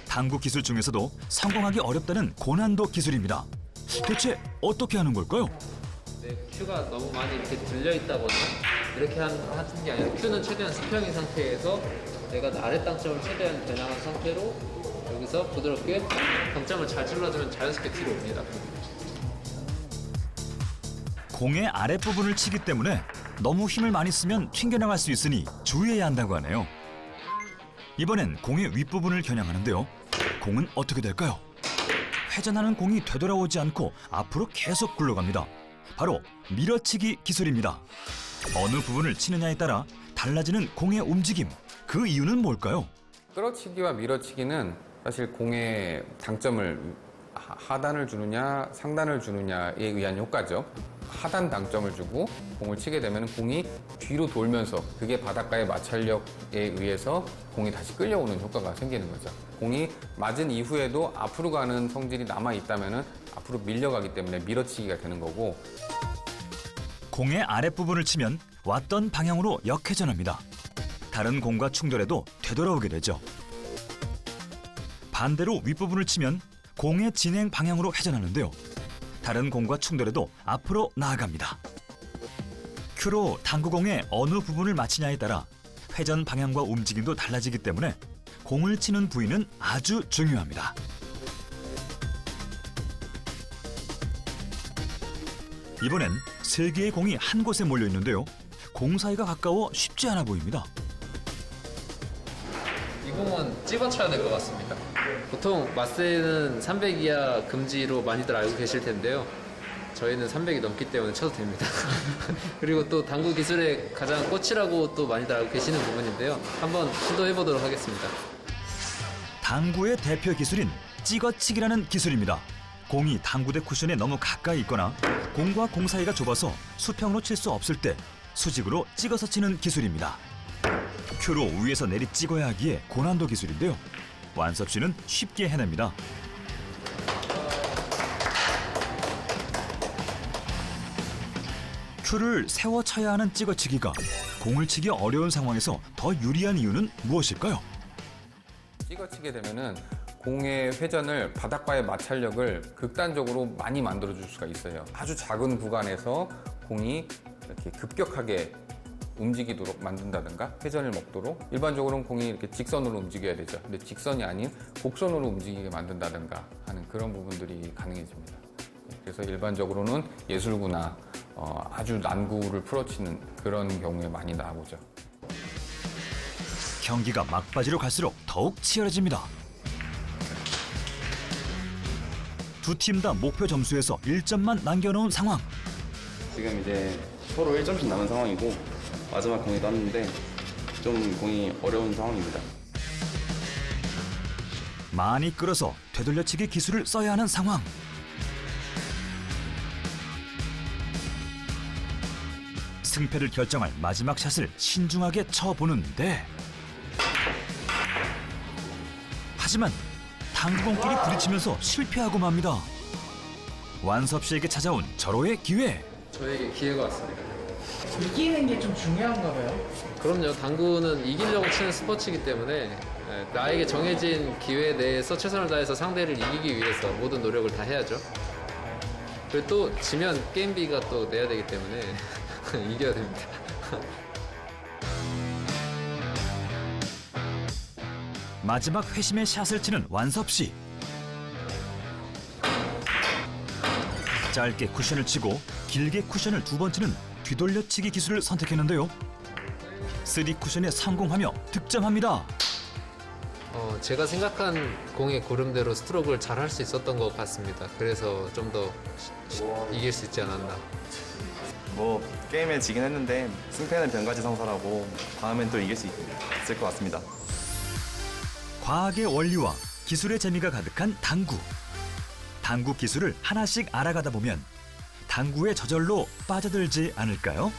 당구 기술 중에서도 성공하기 어렵다는 고난도 기술입니다. 대체 어떻게 하는 걸까요? 내 큐가 너무 많이 이렇게 들려 있다거나 이렇게 하는 게 아니라 큐는 최대한 수평인 상태에서 내가 아래 땅점을 최대한 배나간 상태로 여기서 부드럽게 당점을 잘 찔러주면 자연스럽게 뒤로 옵니다. 공의 아랫부분을 치기 때문에 너무 힘을 많이 쓰면 튕겨나갈 수 있으니 주의해야 한다고 하네요. 이번엔 공의 윗부분을 겨냥하는데요. 공은 어떻게 될까요? 회전하는 공이 되돌아오지 않고 앞으로 계속 굴러갑니다. 바로 밀어치기 기술입니다. 어느 부분을 치느냐에 따라 달라지는 공의 움직임. 그 이유는 뭘까요? 끌어치기와 밀어치기는 사실 공의 당점을 하단을 주느냐 상단을 주느냐에 의한 효과죠. 하단 당점을 주고 공을 치게 되면 공이 뒤로 돌면서 그게 바닷가의 마찰력에 의해서 공이 다시 끌려오는 효과가 생기는 거죠. 공이 맞은 이후에도 앞으로 가는 성질이 남아있다면 앞으로 밀려가기 때문에 밀어치기가 되는 거고, 공의 아랫부분을 치면 왔던 방향으로 역회전합니다. 다른 공과 충돌해도 되돌아오게 되죠. 반대로 윗부분을 치면 공의 진행 방향으로 회전하는데요. 다른 공과 충돌해도 앞으로 나아갑니다. 큐로 당구공의 어느 부분을 맞히냐에 따라 회전 방향과 움직임도 달라지기 때문에 공을 치는 부위는 아주 중요합니다. 이번엔 세 개의 공이 한 곳에 몰려 있는데요. 공 사이가 가까워 쉽지 않아 보입니다. 이 공은 집어쳐야 될 것 같습니다. 보통 마세는 300 이하 금지로 많이들 알고 계실 텐데요. 저희는 300이 넘기 때문에 쳐도 됩니다. 그리고 또 당구 기술의 가장 꽃이라고 또 많이들 알고 계시는 부분인데요. 한번 시도해 보도록 하겠습니다. 당구의 대표 기술인 찍어치기라는 기술입니다. 공이 당구대 쿠션에 너무 가까이 있거나 공과 공 사이가 좁아서 수평으로 칠 수 없을 때 수직으로 찍어서 치는 기술입니다. 큐로 위에서 내리 찍어야 하기에 고난도 기술인데요. 완섭 씨는 쉽게 해냅니다. 큐를 세워 쳐야 하는 찍어치기가 공을 치기 어려운 상황에서 더 유리한 이유는 무엇일까요? 찍어치게 되면은 공의 회전을 바닥과의 마찰력을 극단적으로 많이 만들어줄 수가 있어요. 아주 작은 구간에서 공이 이렇게 급격하게 움직이도록 만든다든가 회전을 먹도록, 일반적으로는 공이 이렇게 직선으로 움직여야 되죠. 근데 직선이 아닌 곡선으로 움직이게 만든다든가 하는 그런 부분들이 가능해집니다. 그래서 일반적으로는 예술구나 아주 난구를 풀어치는 그런 경우에 많이 나오죠. 경기가 막바지로 갈수록 더욱 치열해집니다. 두 팀 다 목표 점수에서 1점만 남겨놓은 상황. 지금 이제 서로 1점씩 남은 상황이고 마지막 공이 땄는데 좀 공이 어려운 상황입니다. 많이 끓어서 되돌려치기 기술을 써야 하는 상황. 승패를 결정할 마지막 샷을 신중하게 쳐보는데 하지만 당구공끼리 부딪히면서 실패하고 맙니다. 완섭 씨에게 찾아온 절호의 기회. 저에게 기회가 왔습니다. 이기는 게 좀 중요한가 봐요. 그럼요. 당구는 이기려고 치는 스포츠이기 때문에 나에게 정해진 기회 내에서 최선을 다해서 상대를 이기기 위해서 모든 노력을 다 해야죠. 그리고 또 지면 게임비가 또 내야 되기 때문에 이겨야 됩니다. 마지막 회심의 샷을 치는 완섭 씨. 짧게 쿠션을 치고 길게 쿠션을 2번 치는 뒤돌려치기 기술을 선택했는데요. 3쿠션에 성공하며 득점합니다. 제가 생각한 공의 고름대로 스트로크를 잘 할 수 있었던 것 같습니다. 그래서 좀 더 이길 수 있지 않았나. 뭐 게임에 지긴 했는데 승패는 변가지성사라고 다음엔 또 이길 수 있을 것 같습니다. 과학의 원리와 기술의 재미가 가득한 당구. 당구 기술을 하나씩 알아가다 보면 당구의 저절로 빠져들지 않을까요?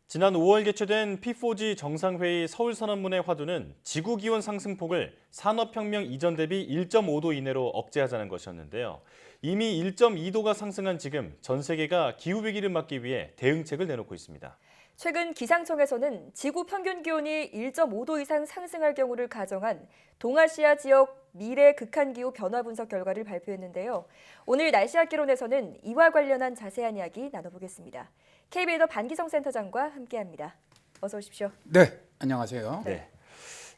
지난 5월 개최된 P4G 정상회의 서울선언문의 화두는 지구기온 상승폭을 산업혁명 이전 대비 1.5도 이내로 억제하자는 것이었는데요. 이미 1.2도가 상승한 지금 전 세계가 기후위기를 막기 위해 대응책을 내놓고 있습니다. 최근 기상청에서는 지구 평균 기온이 1.5도 이상 상승할 경우를 가정한 동아시아 지역 미래 극한기후 변화 분석 결과를 발표했는데요. 오늘 날씨학개론에서는 이와 관련한 자세한 이야기 나눠보겠습니다. KBL 반기성 센터장과 함께합니다. 어서 오십시오. 네, 안녕하세요. 네.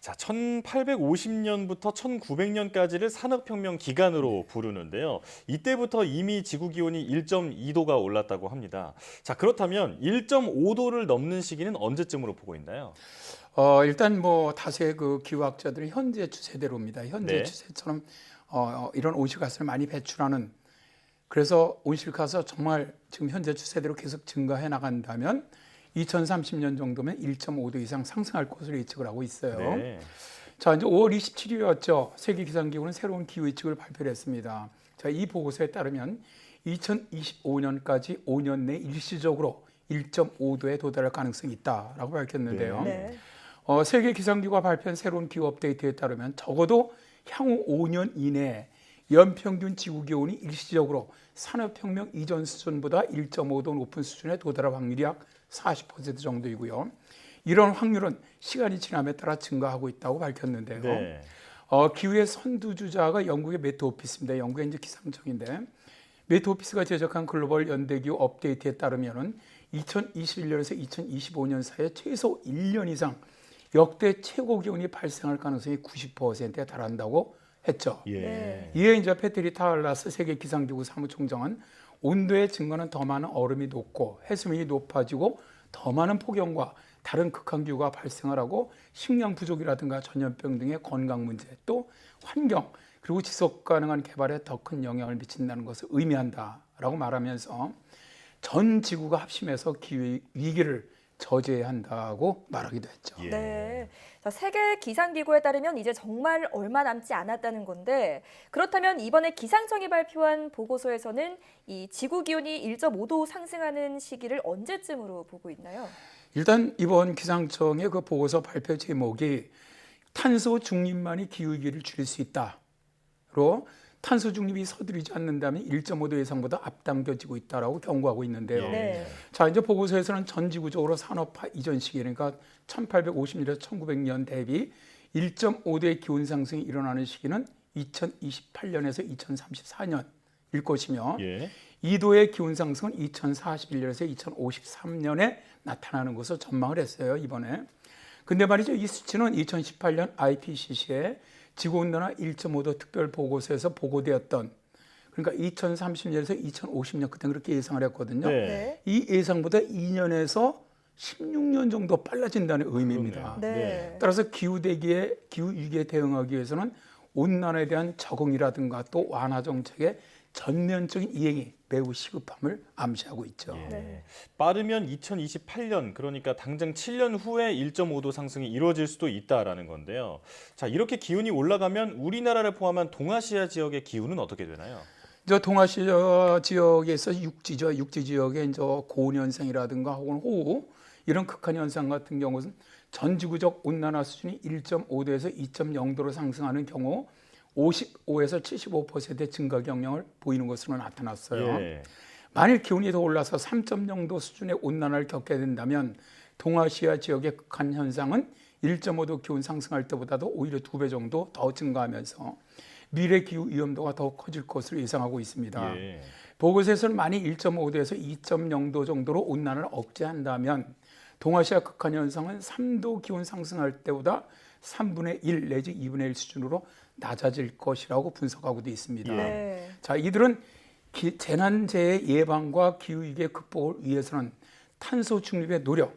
자, 1850년부터 1900년까지를 산업혁명 기간으로 부르는데요. 이때부터 이미 지구기온이 1.2도가 올랐다고 합니다. 자, 그렇다면 1.5도를 넘는 시기는 언제쯤으로 보고 있나요? 일단 뭐 다수의 그 기후학자들이 현재 추세대로입니다. 현재 네. 추세처럼 이런 온실가스를 많이 배출하는, 그래서 온실가스 정말 지금 현재 추세대로 계속 증가해 나간다면 2030년 정도면 1.5도 이상 상승할 것으로 예측을 하고 있어요. 네. 자, 이제 5월 27일이었죠. 세계기상기구는 새로운 기후 예측을 발표를 했습니다. 자, 이 보고서에 따르면 2025년까지 5년 내 일시적으로 1.5도에 도달할 가능성이 있다라고 밝혔는데요. 네. 세계기상기구가 발표한 새로운 기후 업데이트에 따르면 적어도 향후 5년 이내에 연평균 지구기온이 일시적으로 산업혁명 이전 수준보다 1.5도 높은 수준에 도달할 확률이 약 40% 정도이고요. 이런 확률은 시간이 지남에 따라 증가하고 있다고 밝혔는데요. 네. 기후의 선두주자가 영국의 매트 오피스입니다. 영국의 이제 기상청인데 매트 오피스가 제작한 글로벌 연대기후 업데이트에 따르면은 2021년에서 2025년 사이에 최소 1년 이상 역대 최고 기온이 발생할 가능성이 90%에 달한다고 했죠. 예. 이에 이제 패트리 타알라스 세계 기상기구 사무총장은 온도의 증가는 더 많은 얼음이 녹고 해수면이 높아지고 더 많은 폭염과 다른 극한기후가 발생을 하고 식량 부족이라든가 전염병 등의 건강 문제, 또 환경 그리고 지속 가능한 개발에 더 큰 영향을 미친다는 것을 의미한다라고 말하면서 전 지구가 합심해서 기후 위기를 저지해야 한다고 말하기도 했죠. 예. 네. 자, 세계 기상기구에 따르면 이제 정말 얼마 남지 않았다는 건데, 그렇다면 이번에 기상청이 발표한 보고서에서는 이 지구 기온이 1.5도 상승하는 시기를 언제쯤으로 보고 있나요? 일단 이번 기상청의 그 보고서 발표 제목이 탄소 중립만이 기후위기를 줄일 수 있다로 탄소 중립이 서두르지 않는다면 1.5도 이상보다 앞당겨지고 있다라고 경고하고 있는데요. 네. 자, 이제 보고서에서는 전지구적으로 산업화 이전 시기, 그러니까 1850년에서 1900년 대비 1.5도의 기온 상승이 일어나는 시기는 2028년에서 2034년일 것이며 예. 2도의 기온 상승은 2041년에서 2053년에 나타나는 것으로 전망을 했어요, 이번에. 근데 말이죠, 이 수치는 2018년 IPCC의 지구온난화 1.5도 특별 보고서에서 보고되었던, 그러니까 2030년에서 2050년 그때 그렇게 예상을 했거든요. 네. 이 예상보다 2년에서 16년 정도 빨라진다는 의미입니다. 네. 따라서 기후 위기에 대응하기 위해서는 온난화에 대한 적응이라든가 또 완화 정책의 전면적인 이행이 매우 시급함을 암시하고 있죠. 예. 빠르면 2028년, 그러니까 당장 7년 후에 1.5도 상승이 이루어질 수도 있다라는 건데요. 자, 이렇게 기온이 올라가면 우리나라를 포함한 동아시아 지역의 기후는 어떻게 되나요? 저 동아시아 지역에서 육지죠. 육지 지역의 이제 고온 현상이라든가 혹은 호우 이런 극한 현상 같은 경우는 전 지구적 온난화 수준이 1.5도에서 2.0도로 상승하는 경우 55에서 75%의 증가 경향을 보이는 것으로 나타났어요. 예. 만일 기온이 더 올라서 3.0도 수준의 온난화를 겪게 된다면 동아시아 지역의 극한 현상은 1.5도 기온 상승할 때보다도 오히려 2배 정도 더 증가하면서 미래 기후 위험도가 더 커질 것으로 예상하고 있습니다. 예. 보고서에서는 만일 1.5도에서 2.0도 정도로 온난화를 억제한다면 동아시아 극한 현상은 3도 기온 상승할 때보다 3분의 1 내지 2분의 1 수준으로 낮아질 것이라고 분석하고도 있습니다. 네. 자, 이들은 재난재해 예방과 기후위기 극복을 위해서는 탄소 중립의 노력,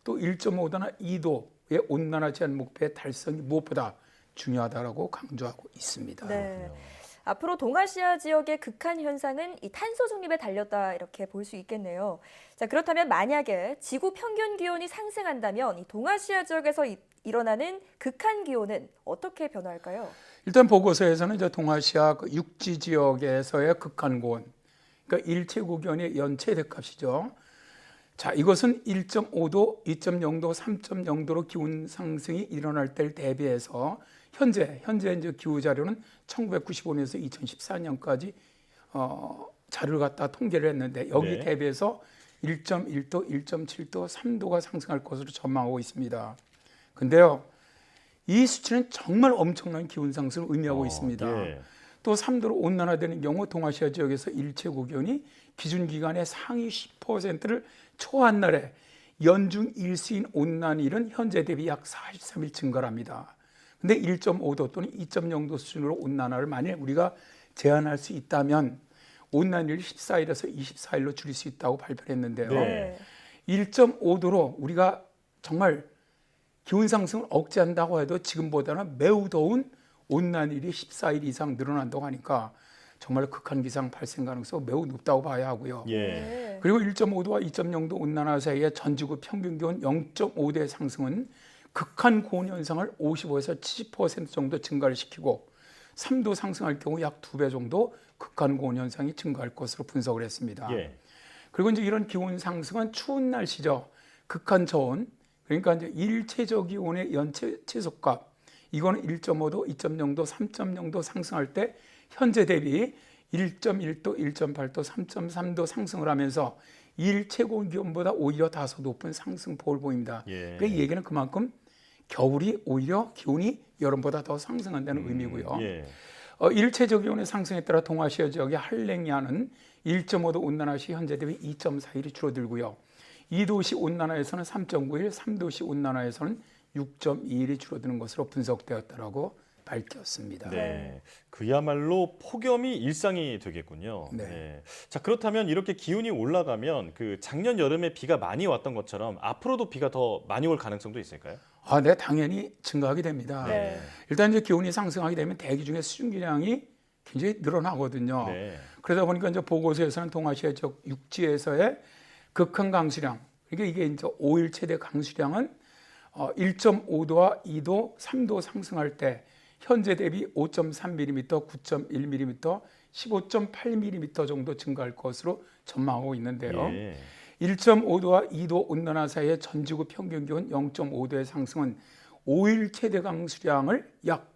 또 1.5도나 2도의 온난화 제한 목표의 달성이 무엇보다 중요하다고 강조하고 있습니다. 네. 앞으로 동아시아 지역의 극한 현상은 이 탄소 중립에 달렸다 이렇게 볼 수 있겠네요. 자, 그렇다면 만약에 지구 평균 기온이 상승한다면 이 동아시아 지역에서 일어나는 극한 기온은 어떻게 변화할까요? 일단 보고서에서는 이제 동아시아 육지 지역에서의 극한 고온, 그러니까 일체구 기온의 연최대값이죠. 자, 이것은 1.5도, 2.0도, 3.0도로 기온 상승이 일어날 때를 대비해서 현재 이제 기후 자료는 1995년에서 2014년까지 자료를 갖다 통계를 했는데 여기 네. 대비해서 1.1도, 1.7도, 3도가 상승할 것으로 전망하고 있습니다. 근데요, 이 수치는 정말 엄청난 기온 상승을 의미하고 있습니다. 예. 또 3도로 온난화되는 경우 동아시아 지역에서 일체구 기온이 기준 기간의 상위 10%를 초한 날에 연중 일시인 온난일은 현재 대비 약 43일 증가를 합니다. 근데 1.5도 또는 2.0도 수준으로 온난화를 만일 우리가 제한할 수 있다면 온난일을 14일에서 24일로 줄일 수 있다고 발표를 했는데요. 네. 1.5도로 우리가 정말 기온 상승을 억제한다고 해도 지금보다는 매우 더운 온난일이 14일 이상 늘어난다고 하니까 정말 극한 기상 발생 가능성이 매우 높다고 봐야 하고요. 예. 그리고 1.5도와 2.0도 온난화 사이의 전지구 평균 기온 0.5도의 상승은 극한 고온 현상을 55에서 70% 정도 증가를 시키고 3도 상승할 경우 약 2배 정도 극한 고온 현상이 증가할 것으로 분석을 했습니다. 예. 그리고 이제 이런 기온 상승은 추운 날씨죠. 극한 저온, 그러니까 이제 일체적 기온의 연체 최소값, 이거는 1.5도, 2.0도, 3.0도 상승할 때 현재 대비 1.1도, 1.8도, 3.3도 상승을 하면서 일 최고 기온보다 오히려 다소 높은 상승폭을 보입니다. 예. 그 얘기는 그만큼 겨울이 오히려 기온이 여름보다 더 상승한다는 의미고요. 예. 일체적 기온의 상승에 따라 동아시아 지역의 한랭야는 1.5도 온난화 시 현재 대비 2.4일이 줄어들고요. 2도시 온난화에서는 3.9일, 3도시 온난화에서는 6.2일이 줄어드는 것으로 분석되었다라고 밝혔습니다. 네, 그야말로 폭염이 일상이 되겠군요. 네. 네. 자, 그렇다면 이렇게 기온이 올라가면 그 작년 여름에 비가 많이 왔던 것처럼 앞으로도 비가 더 많이 올 가능성도 있을까요? 네, 당연히 증가하게 됩니다. 네. 일단 이제 기온이 상승하게 되면 대기 중에 수증기량이 굉장히 늘어나거든요. 네. 그러다 보니까 이제 보고서에서는 동아시아 지역 육지에서의 극한 강수량, 그러니까 이게 이제 5일 최대 강수량은 1.5도와 2도, 3도 상승할 때 현재 대비 5.3mm, 9.1mm, 15.8mm 정도 증가할 것으로 전망하고 있는데요. 예. 1.5도와 2도 온난화 사이의 전지구 평균 기온 0.5도의 상승은 5일 최대 강수량을 약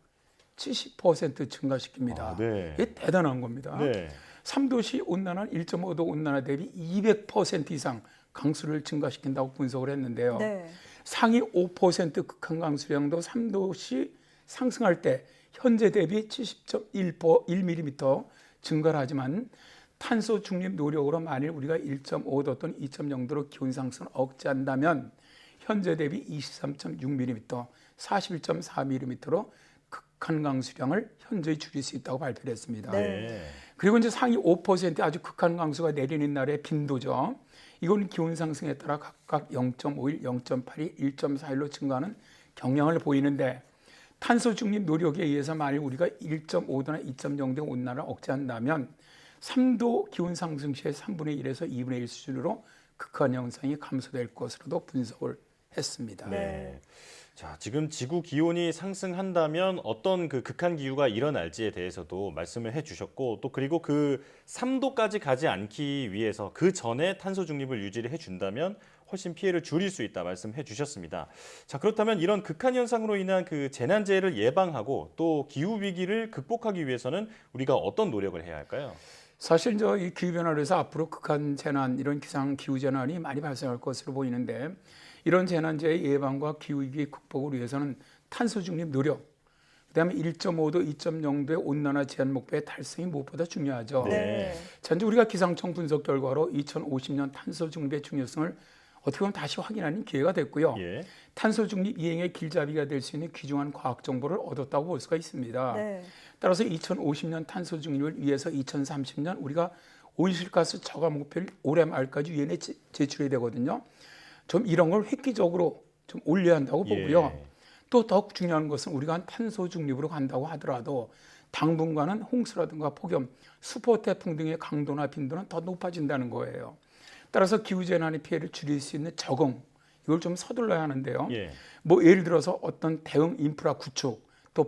70% 증가시킵니다. 네. 이게 대단한 겁니다. 네. 3도시 온난화는 1.5도 온난화 대비 200% 이상 강수를 증가시킨다고 분석을 했는데요. 네. 상위 5% 극한 강수량도 3도시 상승할 때 현재 대비 70.1mm 증가를 하지만 탄소 중립 노력으로 만일 우리가 1.5도 또는 2.0도로 기온 상승을 억제한다면 현재 대비 23.6mm, 41.4mm로 극한 강수량을 현저히 줄일 수 있다고 발표를 했습니다. 네. 그리고 이제 상위 5% 아주 극한 강수가 내리는 날의 빈도죠. 이건 기온 상승에 따라 각각 0.5일, 0.8일, 1.4일로 증가하는 경향을 보이는데 탄소 중립 노력에 의해서 만일 우리가 1.5도나 2.0도 온난화를 억제한다면 3도 기온 상승 시에 3분의 1에서 2분의 1 수준으로 극한 현상이 감소될 것으로도 분석을 했습니다. 네. 자, 지금 지구 기온이 상승한다면 어떤 그 극한 기후가 일어날지에 대해서도 말씀을 해주셨고, 또 그리고 그 3도까지 가지 않기 위해서 그 전에 탄소 중립을 유지를 해준다면 훨씬 피해를 줄일 수 있다 말씀해 주셨습니다. 자, 그렇다면 이런 극한 현상으로 인한 그 재난재해를 예방하고 또 기후 위기를 극복하기 위해서는 우리가 어떤 노력을 해야 할까요? 사실 이 기후 변화로 해서 앞으로 극한 재난, 이런 기상 기후 재난이 많이 발생할 것으로 보이는데, 이런 재난재해 예방과 기후 위기 극복을 위해서는 탄소 중립 노력, 그다음에 1.5도, 2.0도의 온난화 제한 목표의 달성이 무엇보다 중요하죠. 네. 자, 이제 우리가 기상청 분석 결과로 2050년 탄소 중립의 중요성을 어떻게 보면 다시 확인하는 기회가 됐고요. 예. 탄소 중립 이행의 길잡이가 될 수 있는 귀중한 과학 정보를 얻었다고 볼 수가 있습니다. 네. 따라서 2050년 탄소 중립을 위해서 2030년 우리가 온실가스 저감 목표를 올해 말까지 유엔에 제출해야 되거든요. 좀 이런 걸 획기적으로 좀 올려야 한다고 보고요. 예. 또 더 중요한 것은 우리가 탄소 중립으로 간다고 하더라도 당분간은 홍수라든가 폭염, 수포 태풍 등의 강도나 빈도는 더 높아진다는 거예요. 따라서 기후재난의 피해를 줄일 수 있는 적응, 이걸 좀 서둘러야 하는데요. 예. 뭐 예를 들어서 어떤 대응 인프라 구축, 또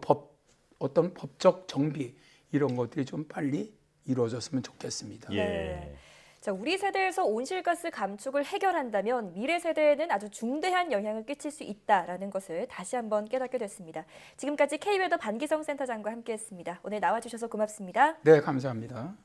어떤 법적 정비, 이런 것들이 좀 빨리 이루어졌으면 좋겠습니다. 네. 자, 우리 세대에서 온실가스 감축을 해결한다면 미래 세대에는 아주 중대한 영향을 끼칠 수 있다라는 것을 다시 한번 깨닫게 됐습니다. 지금까지 K웨더 반기성 센터장과 함께했습니다. 오늘 나와주셔서 고맙습니다. 네, 감사합니다.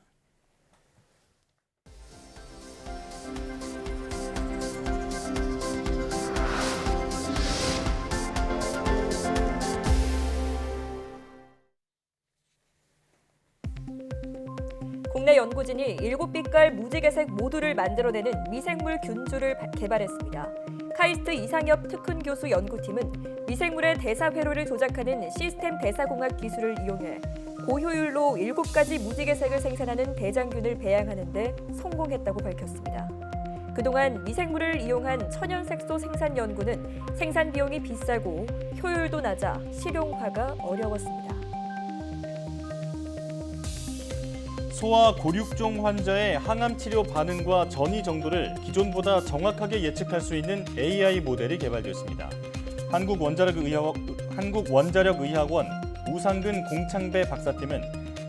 국내 연구진이 7빛깔 무지개색 모두를 만들어내는 미생물 균주를 개발했습니다. 카이스트 이상엽 특훈 교수 연구팀은 미생물의 대사 회로를 조작하는 시스템 대사공학 기술을 이용해 고효율로 7가지 무지개색을 생산하는 대장균을 배양하는 데 성공했다고 밝혔습니다. 그동안 미생물을 이용한 천연색소 생산 연구는 생산 비용이 비싸고 효율도 낮아 실용화가 어려웠습니다. 소아 고륙종 환자의 항암 치료 반응과 전이 정도를 기존보다 정확하게 예측할 수 있는 AI 모델이 개발되었습니다. 한국원자력의학원 우상근 공창배 박사팀은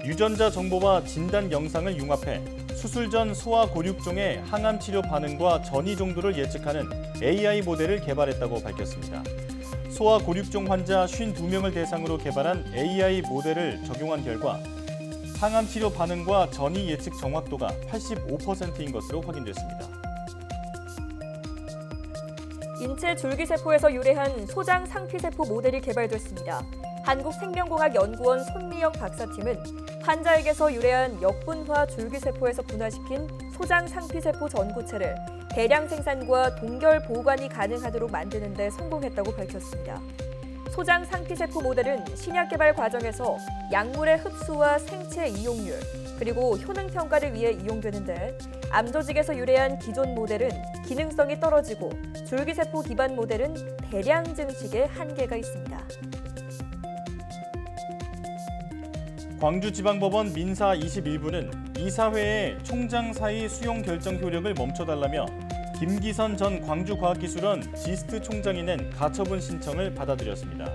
유전자 정보와 진단 영상을 융합해 수술 전 소아 고륙종의 항암 치료 반응과 전이 정도를 예측하는 AI 모델을 개발했다고 밝혔습니다. 소아 고륙종 환자 52명을 대상으로 개발한 AI 모델을 적용한 결과 항암 치료 반응과 전이 예측 정확도가 85%인 것으로 확인됐습니다. 인체 줄기세포에서 유래한 소장 상피세포 모델이 개발됐습니다. 한국생명공학연구원 손미영 박사팀은 환자에게서 유래한 역분화 줄기세포에서 분화시킨 소장 상피세포 전구체를 대량 생산과 동결 보관이 가능하도록 만드는 데 성공했다고 밝혔습니다. 소장 상피세포 모델은 신약 개발 과정에서 약물의 흡수와 생체 이용률, 그리고 효능 평가를 위해 이용되는데 암조직에서 유래한 기존 모델은 기능성이 떨어지고 줄기세포 기반 모델은 대량 증식에 한계가 있습니다. 광주지방법원 민사 21부는 이사회의 총장 사의 수용 결정 효력을 멈춰달라며 김기선 전 광주과학기술원 지스트 총장이 낸 가처분 신청을 받아들였습니다.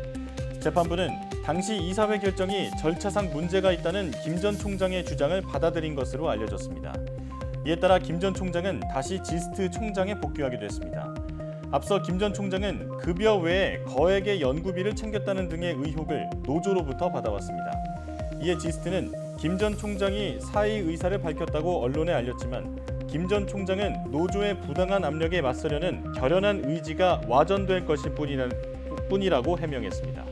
재판부는 당시 이사회 결정이 절차상 문제가 있다는 김 전 총장의 주장을 받아들인 것으로 알려졌습니다. 이에 따라 김 전 총장은 다시 지스트 총장에 복귀하기도 했습니다. 앞서 김 전 총장은 급여 외에 거액의 연구비를 챙겼다는 등의 의혹을 노조로부터 받아왔습니다. 이에 지스트는 김 전 총장이 사의 의사를 밝혔다고 언론에 알렸지만 김 전 총장은 노조의 부당한 압력에 맞서려는 결연한 의지가 와전될 것일 뿐이라고 해명했습니다.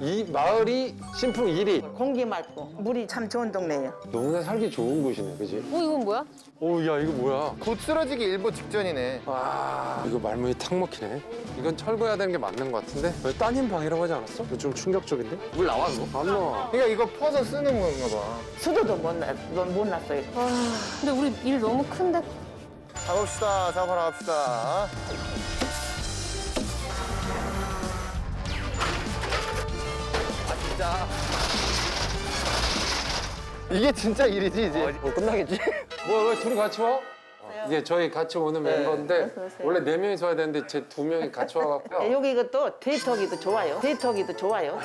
이 마을이 신풍 1위. 공기 맑고 물이 참 좋은 동네예요. 너무나 살기 좋은 곳이네, 그지? 이건 뭐야? 야, 이거 뭐야? 곧 쓰러지기 일보 직전이네. 와, 이거 말문이 탁 막히네. 이건 철거해야 되는 게 맞는 것 같은데? 왜 따님 방이라고 하지 않았어? 이거 좀 충격적인데? 물 나와, 이거? 안 나와. 그러니까 이거 퍼서 쓰는 건가 봐. 수도도 못 났어요. 근데 우리 일 너무 큰데? 잡읍시다, 잡아라 합시다. 진짜. 이게 진짜 일이지 이제. 끝나겠지? 왜 둘이 같이 와? 이게 저희 같이 오는 멤버인데 어서 오세요. 원래 4명이서 와야 되는데 제 2명이 같이 와갖고요. 여기 이것도 데이트하기도 좋아요. 데이트하기도 좋아요.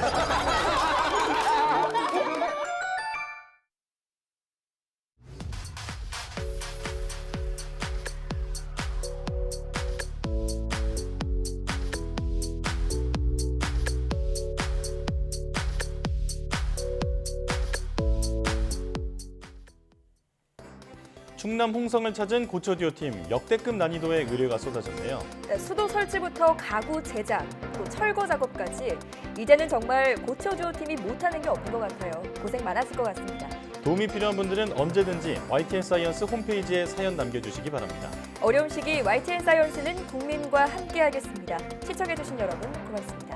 충남 홍성을 찾은 고초듀오팀 역대급 난이도의 의뢰가 쏟아졌네요. 수도 설치부터 가구 제작, 또 철거 작업까지 이제는 정말 고초듀오 팀이 못하는 게 없는 것 같아요. 고생 많았을 것 같습니다. 도움이 필요한 분들은 언제든지 YTN 사이언스 홈페이지에 사연 남겨주시기 바랍니다. 어려운 시기 YTN 사이언스는 국민과 함께하겠습니다. 시청해주신 여러분 고맙습니다.